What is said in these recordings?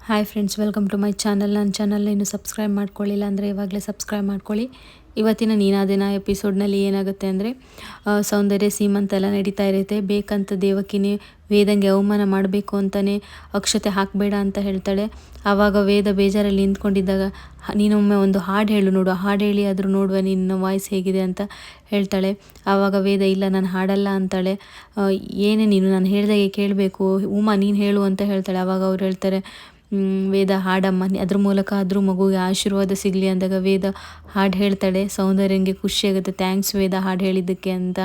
Hi friends, welcome to my channel. ನನ್ನ ಚಾನಲ್ನ ಇನ್ನೂ ಸಬ್ಸ್ಕ್ರೈಬ್ ಮಾಡ್ಕೊಳ್ಳಿಲ್ಲ ಅಂದರೆ ಇವಾಗಲೇ ಸಬ್ಸ್ಕ್ರೈಬ್ ಮಾಡ್ಕೊಳ್ಳಿ. ಇವತ್ತಿನ ನೀನಾದಿನ ಎಪಿಸೋಡ್ನಲ್ಲಿ ಏನಾಗುತ್ತೆ ಅಂದರೆ ಸೌಂದರ್ಯ ಸೀಮಂತ ಎಲ್ಲ ನಡೀತಾ ಇರುತ್ತೆ. ಬೇಕಂತ ದೇವಕಿನೇ ವೇದಂಗೆ ಅವಮಾನ ಮಾಡಬೇಕು ಅಂತಲೇ ಅಕ್ಷತೆ ಹಾಕಬೇಡ ಅಂತ ಹೇಳ್ತಾಳೆ. ಆವಾಗ ವೇದ ಬೇಜಾರಲ್ಲಿ ನಿಂತ್ಕೊಂಡಿದ್ದಾಗ ನೀನೊಮ್ಮೆ ಒಂದು ಹಾಡು ಹೇಳು ನೋಡು, ಹಾಡು ಹೇಳಿ ಆದರೂ ನೋಡುವ ನಿನ್ನ ವಾಯ್ಸ್ ಹೇಗಿದೆ ಅಂತ ಹೇಳ್ತಾಳೆ. ಆವಾಗ ವೇದ ಇಲ್ಲ ನಾನು ಹಾಡಲ್ಲ ಅಂತಾಳೆ. ಏನೇ ನೀನು ನಾನು ಹೇಳಿದಾಗೆ ಕೇಳಬೇಕು, ಉಮಾ ನೀನು ಹೇಳು ಅಂತ ಹೇಳ್ತಾಳೆ. ಆವಾಗ ಅವ್ರು ಹೇಳ್ತಾರೆ ವೇದ ಹಾಡಮ್ಮ, ಅದ್ರ ಮೂಲಕ ಆದರೂ ಮಗುಗೆ ಆಶೀರ್ವಾದ ಸಿಗಲಿ ಅಂದಾಗ ವೇದ ಹಾಡು ಹೇಳ್ತಾಳೆ. ಸೌಂದರ್ಯಂಗೆ ಖುಷಿಯಾಗುತ್ತೆ, ಥ್ಯಾಂಕ್ಸ್ ವೇದ ಹಾಡು ಹೇಳಿದ್ದಕ್ಕೆ ಅಂತ.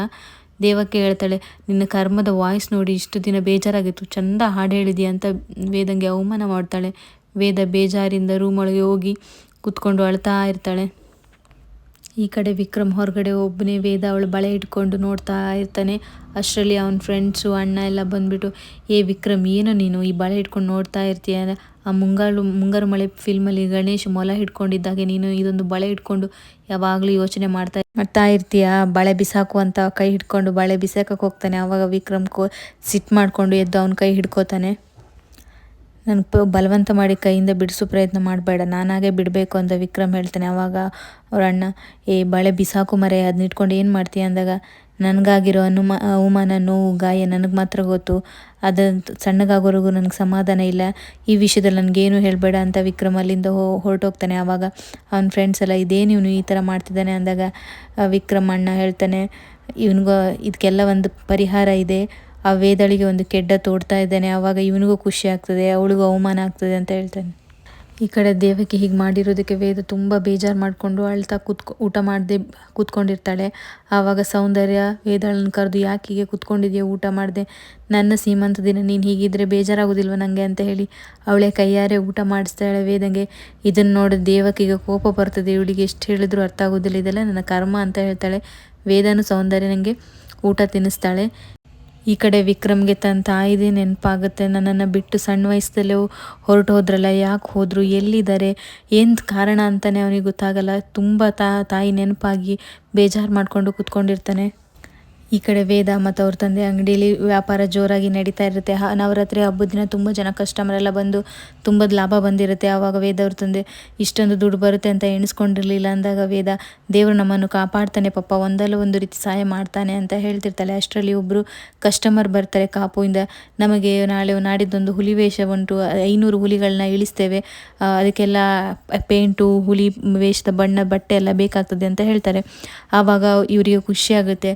ದೇವಕ್ಕೆ ಹೇಳ್ತಾಳೆ ನಿನ್ನ ಕರ್ಮದ ವಾಯ್ಸ್ ನೋಡಿ ಇಷ್ಟು ದಿನ ಬೇಜಾರಾಗಿತ್ತು, ಚಂದ ಹಾಡು ಹೇಳಿದೆಯಾ ಅಂತ ವೇದಂಗೆ ಅವಮಾನ ಮಾಡ್ತಾಳೆ. ವೇದ ಬೇಜಾರಿಂದ ರೂಮೊಳಗೆ ಹೋಗಿ ಕೂತ್ಕೊಂಡು ಅಳ್ತಾ ಇರ್ತಾಳೆ. ಈ ಕಡೆ ವಿಕ್ರಮ್ ಹೊರಗಡೆ ಒಬ್ಬನೇ ವೇದ ಅವಳು ಬಳೆ ಇಟ್ಕೊಂಡು ನೋಡ್ತಾ ಇರ್ತಾನೆ. ಅಷ್ಟರಲ್ಲಿ ಅವನ ಫ್ರೆಂಡ್ಸು ಅಣ್ಣ ಎಲ್ಲ ಬಂದುಬಿಟ್ಟು ವಿಕ್ರಮ್ ಏನು ನೀನು ಈ ಬಳೆ ಇಟ್ಕೊಂಡು ನೋಡ್ತಾ ಇರ್ತೀಯ, ಆ ಮುಂಗಾರು ಮಳೆ ಫಿಲ್ಮಲ್ಲಿ ಗಣೇಶ್ ಮೊಲ ಹಿಡ್ಕೊಂಡಿದ್ದಾಗೆ ನೀನು ಇದೊಂದು ಬಳೆ ಇಟ್ಕೊಂಡು ಯಾವಾಗಲೂ ಯೋಚನೆ ಮಾಡ್ತಾ ಇರ್ತೀಯ, ಬಳೆ ಬಿಸಾಕು ಅಂತ ಕೈ ಹಿಡ್ಕೊಂಡು ಬಳೆ ಬಿಸಾಕಕ್ಕೆ ಹೋಗ್ತಾನೆ. ಆವಾಗ ವಿಕ್ರಮ್ ಸಿಟ್ಟು ಮಾಡಿಕೊಂಡು ಎದ್ದು ಅವನ ಕೈ ಹಿಡ್ಕೋತಾನೆ. ನನಗೆ ಬಲವಂತ ಮಾಡಿ ಕೈಯಿಂದ ಬಿಡಿಸೋ ಪ್ರಯತ್ನ ಮಾಡಬೇಡ, ನಾನಾಗೆ ಬಿಡಬೇಕು ಅಂತ ವಿಕ್ರಮ್ ಹೇಳ್ತಾನೆ. ಆವಾಗ ಅವ್ರ ಅಣ್ಣ ಬಳೆ ಬಿಸಾಕು ಮರೆ, ಅದನ್ನ ಇಟ್ಕೊಂಡು ಏನು ಮಾಡ್ತೀಯ ಅಂದಾಗ ನನಗಾಗಿರೋ ಅವಮಾನ ನೋವು ಗಾಯ ನನಗೆ ಮಾತ್ರ ಗೊತ್ತು, ಅದು ಸಣ್ಣಗಾಗೋವರೆಗೂ ನನಗೆ ಸಮಾಧಾನ ಇಲ್ಲ, ಈ ವಿಷಯದಲ್ಲಿ ನನಗೇನು ಹೇಳಬೇಡ ಅಂತ ವಿಕ್ರಮ್ ಅಲ್ಲಿಂದ ಹೊರಟೋಗ್ತಾನೆ. ಆವಾಗ ಅವನ ಫ್ರೆಂಡ್ಸ್ ಎಲ್ಲ ಇದೇನು ಇವನು ಈ ಥರ ಮಾಡ್ತಿದ್ದಾನೆ ಅಂದಾಗ ವಿಕ್ರಮ್ ಅಣ್ಣ ಹೇಳ್ತಾನೆ ಇವನಿಗೂ ಇದಕ್ಕೆಲ್ಲ ಒಂದು ಪರಿಹಾರ ಇದೆ, ಆ ವೇದಳಿಗೆ ಒಂದು ಕೆಡ್ಡ ತೋಡ್ತಾ ಇದ್ದಾನೆ, ಆವಾಗ ಇವನಿಗೂ ಖುಷಿ ಆಗ್ತದೆ, ಅವಳಿಗೂ ಅವಮಾನ ಆಗ್ತದೆ ಅಂತ ಹೇಳ್ತಾನೆ. ಈ ಕಡೆ ದೇವಕ್ಕೆ ಹೀಗೆ ಮಾಡಿರೋದಕ್ಕೆ ವೇದ ತುಂಬ ಬೇಜಾರು ಮಾಡಿಕೊಂಡು ಅಳ್ತಾ ಊಟ ಮಾಡದೆ ಕೂತ್ಕೊಂಡಿರ್ತಾಳೆ. ಆವಾಗ ಸೌಂದರ್ಯ ವೇದಳನ್ನು ಕರೆದು ಯಾಕೆ ಹೀಗೆ ಕೂತ್ಕೊಂಡಿದೆಯಾ, ಊಟ ಮಾಡಿದೆ, ನನ್ನ ಸೀಮಂತ ದಿನ ನೀನು ಹೀಗಿದ್ರೆ ಬೇಜಾರಾಗೋದಿಲ್ವ ನನಗೆ ಅಂತ ಹೇಳಿ ಅವಳೇ ಕೈಯಾರೆ ಊಟ ಮಾಡಿಸ್ತಾಳೆ ವೇದಂಗೆ. ಇದನ್ನು ನೋಡಿ ದೇವಕಿಗೆ ಕೋಪ ಬರ್ತದೆ, ಇವಳಿಗೆ ಎಷ್ಟು ಹೇಳಿದ್ರು ಅರ್ಥ ಆಗೋದಿಲ್ಲ, ಇದೆಲ್ಲ ನನ್ನ ಕರ್ಮ ಅಂತ ಹೇಳ್ತಾಳೆ. ವೇದನು ಸೌಂದರ್ಯ ನನಗೆ ಊಟ ತಿನ್ನಿಸ್ತಾಳೆ. ಈ ಕಡೆ ವಿಕ್ರಮ್ಗೆ ತನ್ನ ತಾಯಿದೇ ನೆನಪಾಗುತ್ತೆ. ನನ್ನನ್ನು ಬಿಟ್ಟು ಸಣ್ಣ ವಯಸ್ಸದಲ್ಲೇ ಹೊರಟು ಹೋದ್ರಲ್ಲ, ಯಾಕೆ ಹೋದರು, ಎಲ್ಲಿದ್ದಾರೆ, ಏನು ಕಾರಣ ಅಂತಲೇ ಅವನಿಗೆ ಗೊತ್ತಾಗಲ್ಲ. ತುಂಬ ತಾಯಿ ನೆನಪಾಗಿ ಬೇಜಾರು ಮಾಡಿಕೊಂಡು ಕೂತ್ಕೊಂಡಿರ್ತಾನೆ. ಈ ಕಡೆ ವೇದ ಮತ್ತು ಅವ್ರ ತಂದೆ ಅಂಗಡಿಯಲ್ಲಿ ವ್ಯಾಪಾರ ಜೋರಾಗಿ ನಡೀತಾ ಇರುತ್ತೆ. ನವರಾತ್ರಿ ಹಬ್ಬದ ದಿನ ತುಂಬ ಜನ ಕಸ್ಟಮರೆಲ್ಲ ಬಂದು ತುಂಬ ಲಾಭ ಬಂದಿರುತ್ತೆ. ಆವಾಗ ವೇದ ಅವ್ರ ತಂದೆ ಇಷ್ಟೊಂದು ದುಡ್ಡು ಬರುತ್ತೆ ಅಂತ ಎಣಿಸ್ಕೊಂಡಿರಲಿಲ್ಲ ಅಂದಾಗ ವೇದ ದೇವರು ನಮ್ಮನ್ನು ಕಾಪಾಡ್ತಾನೆ ಪಾಪ, ಒಂದಲ್ಲ ಒಂದು ರೀತಿ ಸಹಾಯ ಮಾಡ್ತಾನೆ ಅಂತ ಹೇಳ್ತಿರ್ತಾಳೆ. ಅಷ್ಟರಲ್ಲಿ ಒಬ್ಬರು ಕಸ್ಟಮರ್ ಬರ್ತಾರೆ ಕಾಪುವಿಂದ, ನಮಗೆ ನಾಡಿದ್ದೊಂದು ಹುಲಿ ವೇಷ ಉಂಟು, 500 ಹುಲಿಗಳನ್ನ ಇಳಿಸ್ತೇವೆ, ಅದಕ್ಕೆಲ್ಲ ಪೇಂಟು ಹುಲಿ ವೇಷದ ಬಟ್ಟೆ ಎಲ್ಲ ಬೇಕಾಗ್ತದೆ ಅಂತ ಹೇಳ್ತಾರೆ. ಆವಾಗ ಇವರಿಗೆ ಖುಷಿಯಾಗುತ್ತೆ.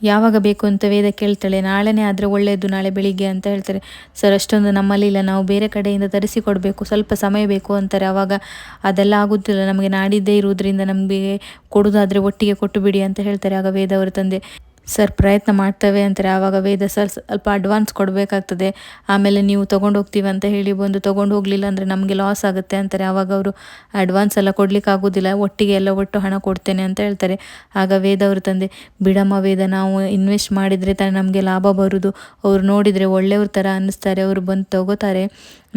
ಯಾವಾಗ ಬೇಕು ಅಂತ ವೇದ ಕೇಳ್ತಾಳೆ. ನಾಳೆನೇ ಆದರೆ ಒಳ್ಳೆಯದು, ನಾಳೆ ಬೆಳಿಗ್ಗೆ ಅಂತ ಹೇಳ್ತಾರೆ. ಸರ್ ಅಷ್ಟೊಂದು ನಮ್ಮಲ್ಲಿಲ್ಲ, ನಾವು ಬೇರೆ ಕಡೆಯಿಂದ ತರಿಸಿ ಕೊಡಬೇಕು, ಸ್ವಲ್ಪ ಸಮಯ ಬೇಕು ಅಂತಾರೆ. ಆವಾಗ ಅದೆಲ್ಲ ಆಗೋದಿಲ್ಲ, ನಮಗೆ ನಾಡಿದ್ದೇ ಇರುವುದರಿಂದ ನಮಗೆ ಕೊಡೋದಾದರೆ ಒಟ್ಟಿಗೆ ಕೊಟ್ಟು ಬಿಡಿ ಅಂತ ಹೇಳ್ತಾರೆ. ಆಗ ವೇದ ಅವರ ತಂದೆ ಸರ್ ಪ್ರಯತ್ನ ಮಾಡ್ತೇವೆ ಅಂತಾರೆ. ಆವಾಗ ವೇದ ಸರ್ ಸ್ವಲ್ಪ ಅಡ್ವಾನ್ಸ್ ಕೊಡಬೇಕಾಗ್ತದೆ, ಆಮೇಲೆ ನೀವು ತೊಗೊಂಡು ಹೋಗ್ತೀವಿ ಅಂತ ಹೇಳಿ ಬಂದು ತೊಗೊಂಡು ಹೋಗಲಿಲ್ಲ ಅಂದರೆ ನಮಗೆ ಲಾಸ್ ಆಗುತ್ತೆ ಅಂತಾರೆ. ಆವಾಗ ಅವರು ಅಡ್ವಾನ್ಸ್ ಎಲ್ಲ ಕೊಡಲಿಕ್ಕೆ ಆಗೋದಿಲ್ಲ, ಒಟ್ಟಿಗೆ ಎಲ್ಲ ಒಟ್ಟು ಹಣ ಕೊಡ್ತೇನೆ ಅಂತ ಹೇಳ್ತಾರೆ. ಆಗ ವೇದ ಅವ್ರ ತಂದೆ ಬಿಡಮ್ಮ ವೇದ, ನಾವು ಇನ್ವೆಸ್ಟ್ ಮಾಡಿದರೆ ತಾನೇ ನಮಗೆ ಲಾಭ ಬರೋದು, ಅವ್ರು ನೋಡಿದರೆ ಒಳ್ಳೆಯವ್ರ ಥರ ಅನ್ನಿಸ್ತಾರೆ, ಅವರು ಬಂದು ತಗೋತಾರೆ,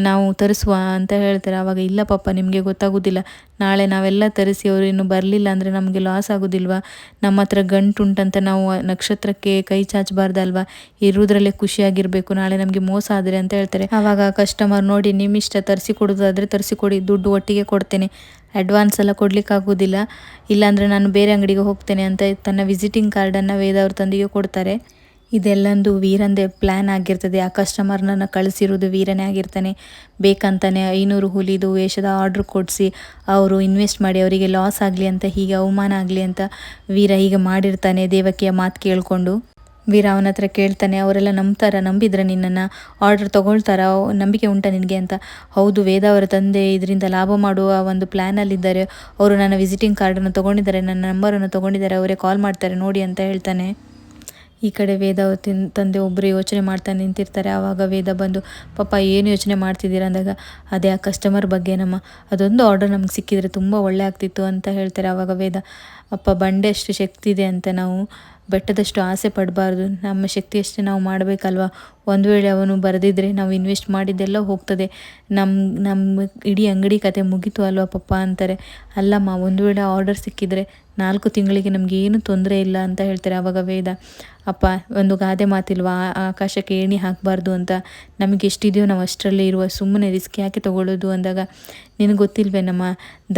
ನಾವು ತರಿಸುವ ಅಂತ ಹೇಳ್ತಾರೆ. ಆವಾಗ ಇಲ್ಲ ಪಾಪ ನಿಮಗೆ ಗೊತ್ತಾಗೋದಿಲ್ಲ, ನಾಳೆ ನಾವೆಲ್ಲ ತರಿಸಿ ಅವರು ಇನ್ನು ಬರಲಿಲ್ಲ ಅಂದರೆ ನಮಗೆ ಲಾಸ್ ಆಗೋದಿಲ್ವಾ, ನಮ್ಮ ಹತ್ರ ಗಂಟುಂಟಂತ ನಾವು ನಕ್ಷತ್ರಕ್ಕೆ ಕೈ ಚಾಚಬಾರ್ದಲ್ವಾ, ಇರುವುದರಲ್ಲೇ ಖುಷಿಯಾಗಿರಬೇಕು, ನಾಳೆ ನಮಗೆ ಮೋಸ ಆದರೆ ಅಂತ ಹೇಳ್ತಾರೆ. ಆವಾಗ ಕಸ್ಟಮರ್ ನೋಡಿ ನಿಮ್ಮಿಷ್ಟ, ತರಿಸಿ ಕೊಡೋದಾದರೆ ತರಿಸಿಕೊಡಿ, ದುಡ್ಡು ಒಟ್ಟಿಗೆ ಕೊಡ್ತೇನೆ, ಅಡ್ವಾನ್ಸ್ ಎಲ್ಲ ಕೊಡ್ಲಿಕ್ಕೆ ಆಗೋದಿಲ್ಲ, ಇಲ್ಲಾಂದರೆ ನಾನು ಬೇರೆ ಅಂಗಡಿಗೆ ಹೋಗ್ತೇನೆ ಅಂತ ತನ್ನ ವಿಸಿಟಿಂಗ್ ಕಾರ್ಡನ್ನು ವೇದ ಅವ್ರ ತಂದೆಗೆ ಕೊಡ್ತಾರೆ. ಇದೆಲ್ಲಂದು ವೀರಂದೇ ಪ್ಲ್ಯಾನ್ ಆಗಿರ್ತದೆ. ಆ ಕಸ್ಟಮರ್ನನ್ನು ಕಳಿಸಿರೋದು ವೀರನೇ ಆಗಿರ್ತಾನೆ. ಬೇಕಂತಾನೆ 500 ಹುಲಿದು ವೇಷದ ಆರ್ಡ್ರ್ ಕೊಡಿಸಿ ಅವರು ಇನ್ವೆಸ್ಟ್ ಮಾಡಿ ಅವರಿಗೆ ಲಾಸ್ ಆಗಲಿ ಅಂತ, ಹೀಗೆ ಅವಮಾನ ಆಗಲಿ ಅಂತ ವೀರ ಹೀಗೆ ಮಾಡಿರ್ತಾನೆ. ದೇವಕಿಯ ಮಾತು ಕೇಳಿಕೊಂಡು ವೀರ ಅವನ ಹತ್ರ ಕೇಳ್ತಾನೆ, ಅವರೆಲ್ಲ ನಂಬಿದ್ರೆ ನಿನ್ನನ್ನು ಆರ್ಡರ್ ತೊಗೊಳ್ತಾರ, ನಂಬಿಕೆ ಉಂಟಾ ನಿನಗೆ ಅಂತ. ಹೌದು, ವೇದ ಅವರ ತಂದೆ ಇದರಿಂದ ಲಾಭ ಮಾಡುವ ಒಂದು ಪ್ಲ್ಯಾನಲ್ಲಿದ್ದಾರೆ, ಅವರು ನನ್ನ ವಿಸಿಟಿಂಗ್ ಕಾರ್ಡನ್ನು ತೊಗೊಂಡಿದ್ದಾರೆ, ನನ್ನ ನಂಬರನ್ನು ತೊಗೊಂಡಿದ್ದಾರೆ, ಅವರೇ ಕಾಲ್ ಮಾಡ್ತಾರೆ ನೋಡಿ ಅಂತ ಹೇಳ್ತಾನೆ. ಈ ಕಡೆ ವೇದ ಅವ್ರ ತಂದೆ ಒಬ್ಬರು ಯೋಚನೆ ಮಾಡ್ತಾ ನಿಂತಿರ್ತಾರೆ. ಆವಾಗ ವೇದ ಬಂದು ಪಾಪ ಏನು ಯೋಚನೆ ಮಾಡ್ತಿದ್ದೀರ ಅಂದಾಗ ಅದೇ ಆ ಕಸ್ಟಮರ್ ಬಗ್ಗೆ ಅದೊಂದು ಆರ್ಡರ್ ನಮ್ಗೆ ಸಿಕ್ಕಿದರೆ ತುಂಬ ಒಳ್ಳೆ ಆಗ್ತಿತ್ತು ಅಂತ ಹೇಳ್ತಾರೆ. ಆವಾಗ ವೇದ ಅಪ್ಪ ಬಂಡೆ ಅಷ್ಟು ಶಕ್ತಿ ಇದೆ ಅಂತ ನಾವು ಬೆಟ್ಟದಷ್ಟು ಆಸೆ ಪಡಬಾರ್ದು, ನಮ್ಮ ಶಕ್ತಿಯಷ್ಟೇ ನಾವು ಮಾಡಬೇಕಲ್ವ, ಒಂದು ವೇಳೆ ಅವನು ಬರೆದಿದ್ದರೆ ನಾವು ಇನ್ವೆಸ್ಟ್ ಮಾಡಿದ್ದೆಲ್ಲ ಹೋಗ್ತದೆ, ನಮ್ಮ ಇಡೀ ಅಂಗಡಿ ಕತೆ ಮುಗೀತು ಅಲ್ವಾ ಪಪ್ಪ ಅಂತಾರೆ. ಅಲ್ಲಮ್ಮ, ಒಂದು ವೇಳೆ ಆರ್ಡರ್ ಸಿಕ್ಕಿದರೆ 4 ತಿಂಗಳಿಗೆ ನಮಗೆ ಏನು ತೊಂದರೆ ಇಲ್ಲ ಅಂತ ಹೇಳ್ತಾರೆ. ಆವಾಗ ವೇದ, ಅಪ್ಪ ಒಂದು ಗಾದೆ ಮಾತಿಲ್ವಾ, ಆಕಾಶಕ್ಕೆ ಏಣಿ ಹಾಕಬಾರ್ದು ಅಂತ, ನಮಗೆ ಎಷ್ಟಿದೆಯೋ ನಾವು ಅಷ್ಟರಲ್ಲೇ ಇರುವ, ಸುಮ್ಮನೆ ರಿಸ್ಕ್ ಯಾಕೆ ತೊಗೊಳ್ಳೋದು ಅಂದಾಗ, ನಿನಗೆ ಗೊತ್ತಿಲ್ವೇನಮ್ಮ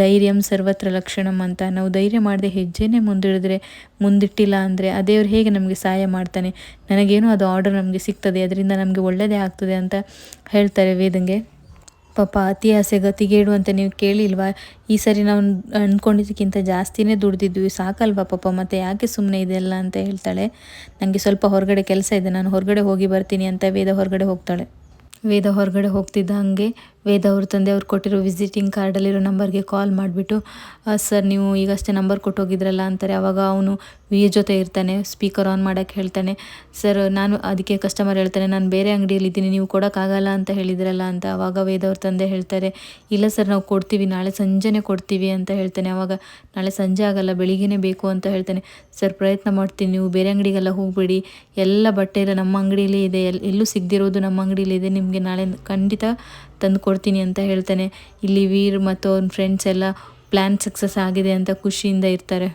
ಧೈರ್ಯಂ ಸರ್ವತ್ರ ಲಕ್ಷಣಂ ಅಂತ. ನಾವು ಧೈರ್ಯ ಮಾಡದೆ ಹೆಜ್ಜೆನೇ ಮುಂದಿಟ್ಟಿಲ್ಲ ಅಂದರೆ ಆ ದೇವ್ರು ಹೇಗೆ ನಮಗೆ ಸಹಾಯ ಮಾಡ್ತಾನೆ. ನನಗೇನೋ ಅದು ಆರ್ಡರ್ ನಮಗೆ ಸಿಗ್ತದೆ, ಅದರಿಂದ ನಮಗೆ ಒಳ್ಳೆಯದೇ ಆಗ್ತದೆ ಅಂತ ಹೇಳ್ತಾರೆ ವೇದಂಗೆ. ಪಾಪ ಅತಿ ಆಸೆ ಗತಿಗೇಡು ಅಂತ ನೀವು ಕೇಳಿಲ್ವಾ, ಈ ಸರಿ ನಾವು ಅಂದ್ಕೊಂಡಿದ್ದಕ್ಕಿಂತ ಜಾಸ್ತಿನೇ ದುಡ್ದಿದ್ವಿ, ಸಾಕಲ್ವಾ ಪಾಪ, ಮತ್ತು ಯಾಕೆ ಸುಮ್ಮನೆ ಇದೆಲ್ಲ ಅಂತ ಹೇಳ್ತಾಳೆ. ನನಗೆ ಸ್ವಲ್ಪ ಹೊರಗಡೆ ಕೆಲಸ ಇದೆ, ನಾನು ಹೊರಗಡೆ ಹೋಗಿ ಬರ್ತೀನಿ ಅಂತ ವೇದ ಹೊರಗಡೆ ಹೋಗ್ತಾಳೆ. ವೇದ ಹೊರಗಡೆ ಹೋಗ್ತಿದ್ದ ಹಾಗೆ ವೇದ ಅವ್ರ ತಂದೆ ಅವ್ರು ಕೊಟ್ಟಿರೋ ವಿಸಿಟಿಂಗ್ ಕಾರ್ಡಲ್ಲಿರೋ ನಂಬರ್ಗೆ ಕಾಲ್ ಮಾಡಿಬಿಟ್ಟು, ಸರ್ ನೀವು ಈಗಷ್ಟೇ ನಂಬರ್ ಕೊಟ್ಟೋಗಿದ್ರಲ್ಲ ಅಂತಾರೆ. ಆವಾಗ ಅವನು ವಿಯ ಜೊತೆ ಇರ್ತಾನೆ, ಸ್ಪೀಕರ್ ಆನ್ ಮಾಡೋಕ್ಕೆ ಹೇಳ್ತಾನೆ. ಸರ್ ನಾನು ಅದಕ್ಕೆ ಕಸ್ಟಮರ್ ಹೇಳ್ತಾನೆ, ನಾನು ಬೇರೆ ಅಂಗಡಿಯಲ್ಲಿದ್ದೀನಿ, ನೀವು ಕೊಡೋಕ್ಕಾಗಲ್ಲ ಅಂತ ಹೇಳಿದ್ರಲ್ಲ ಅಂತ. ಆವಾಗ ವೇದ ಅವ್ರ ತಂದೆ ಹೇಳ್ತಾರೆ, ಇಲ್ಲ ಸರ್ ನಾವು ಕೊಡ್ತೀವಿ, ನಾಳೆ ಸಂಜೆನೇ ಕೊಡ್ತೀವಿ ಅಂತ ಹೇಳ್ತಾನೆ. ಆವಾಗ ನಾಳೆ ಸಂಜೆ ಆಗಲ್ಲ, ಬೆಳಿಗ್ಗೆನೇ ಬೇಕು ಅಂತ ಹೇಳ್ತಾನೆ. ಸರ್ ಪ್ರಯತ್ನ ಮಾಡ್ತೀನಿ, ನೀವು ಬೇರೆ ಅಂಗಡಿಗೆಲ್ಲ ಹೋಗಬೇಡಿ, ಎಲ್ಲ ಬಟ್ಟೆ ಎಲ್ಲ ನಮ್ಮ ಅಂಗಡಿಯಲ್ಲೇ ಇದೆ, ಎಲ್ಲೂ ಸಿಗದಿರೋದು ನಮ್ಮ ಅಂಗಡಿಯಲ್ಲಿ ಇದೆ, ನಿಮಗೆ ನಾಳೆ ಖಂಡಿತ ತಂದು ಕೊಡ್ತೀನಿ ಅಂತ ಹೇಳ್ತಾನೆ. ಇಲ್ಲಿ ವೀರ್ ಮತ್ತು ಅವ್ನ ಫ್ರೆಂಡ್ಸ್ ಎಲ್ಲ ಪ್ಲ್ಯಾನ್ ಸಕ್ಸಸ್ ಆಗಿದೆ ಅಂತ ಖುಷಿಯಿಂದ ಇರ್ತಾರೆ.